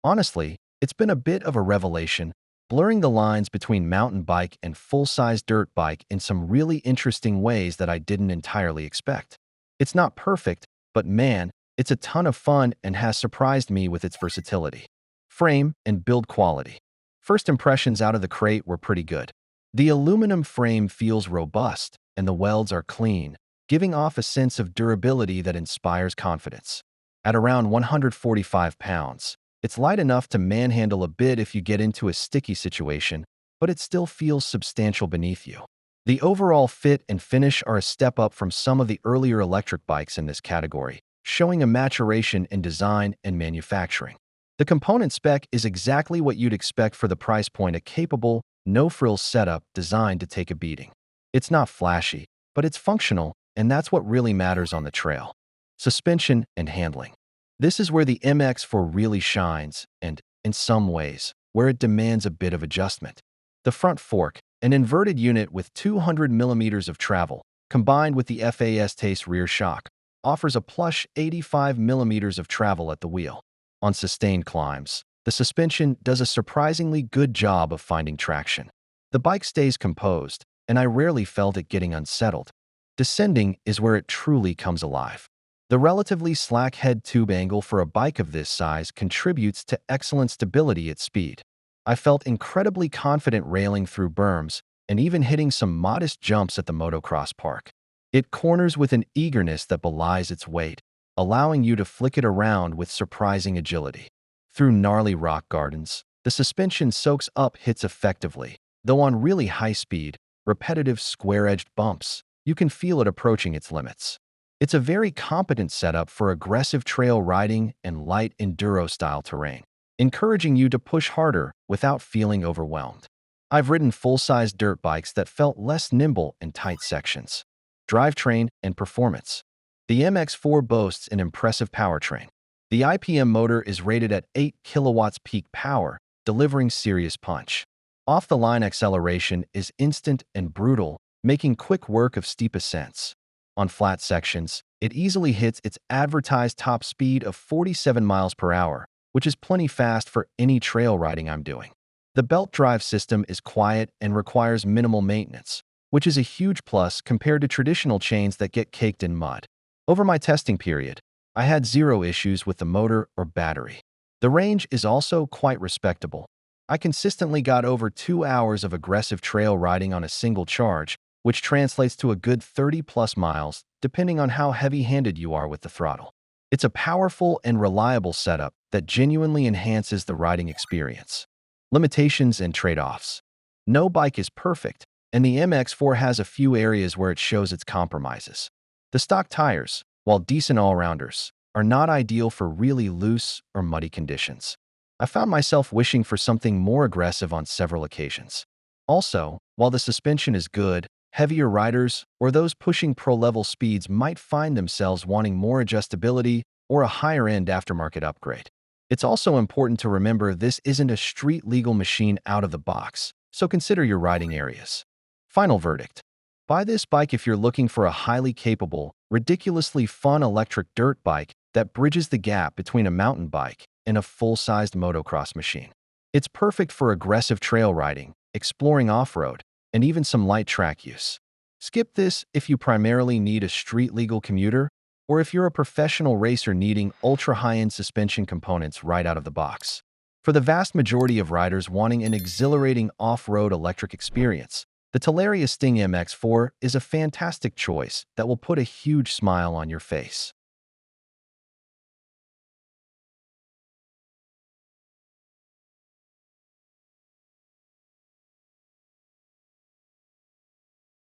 Honestly, it's been a bit of a revelation, blurring the lines between mountain bike and full-size dirt bike in some really interesting ways that I didn't entirely expect. It's not perfect, but man, it's a ton of fun and has surprised me with its versatility. Frame and build quality. First impressions out of the crate were pretty good. The aluminum frame feels robust, and the welds are clean, giving off a sense of durability that inspires confidence. At around 145 pounds, it's light enough to manhandle a bit if you get into a sticky situation, but it still feels substantial beneath you. The overall fit and finish are a step up from some of the earlier electric bikes in this category, showing a maturation in design and manufacturing. The component spec is exactly what you'd expect for the price point: a capable, no-frills setup designed to take a beating. It's not flashy, but it's functional, and that's what really matters on the trail. Suspension and handling. This is where the MX4 really shines, and, in some ways, where it demands a bit of adjustment. The front fork, an inverted unit with 200 millimeters of travel, combined with the FAST's rear shock, offers a plush 85 millimeters of travel at the wheel. On sustained climbs, the suspension does a surprisingly good job of finding traction. The bike stays composed, and I rarely felt it getting unsettled. Descending is where it truly comes alive. The relatively slack head tube angle for a bike of this size contributes to excellent stability at speed. I felt incredibly confident railing through berms and even hitting some modest jumps at the motocross park. It corners with an eagerness that belies its weight, allowing you to flick it around with surprising agility. Through gnarly rock gardens, the suspension soaks up hits effectively, though on really high speed, repetitive square-edged bumps, you can feel it approaching its limits. It's a very competent setup for aggressive trail riding and light enduro-style terrain, encouraging you to push harder without feeling overwhelmed. I've ridden full-size dirt bikes that felt less nimble in tight sections. Drivetrain and performance. The MX4 boasts an impressive powertrain. The IPM motor is rated at 8 kilowatts peak power, delivering serious punch. Off-the-line acceleration is instant and brutal, making quick work of steep ascents. On flat sections, it easily hits its advertised top speed of 47 miles per hour, which is plenty fast for any trail riding I'm doing. The belt drive system is quiet and requires minimal maintenance, which is a huge plus compared to traditional chains that get caked in mud. Over my testing period, I had zero issues with the motor or battery. The range is also quite respectable. I consistently got over 2 hours of aggressive trail riding on a single charge, which translates to a good 30-plus miles, depending on how heavy-handed you are with the throttle. It's a powerful and reliable setup that genuinely enhances the riding experience. Limitations and trade-offs. No bike is perfect, and the MX4 has a few areas where it shows its compromises. The stock tires, while decent all-rounders, are not ideal for really loose or muddy conditions. I found myself wishing for something more aggressive on several occasions. Also, while the suspension is good, heavier riders or those pushing pro-level speeds might find themselves wanting more adjustability or a higher-end aftermarket upgrade. It's also important to remember this isn't a street-legal machine out of the box, so consider your riding areas. Final verdict. Buy this bike if you're looking for a highly capable, ridiculously fun electric dirt bike that bridges the gap between a mountain bike and a full-sized motocross machine. It's perfect for aggressive trail riding, exploring off-road, and even some light track use. Skip this if you primarily need a street-legal commuter, or if you're a professional racer needing ultra-high-end suspension components right out of the box. For the vast majority of riders wanting an exhilarating off-road electric experience, the Talaria Sting MX4 is a fantastic choice that will put a huge smile on your face.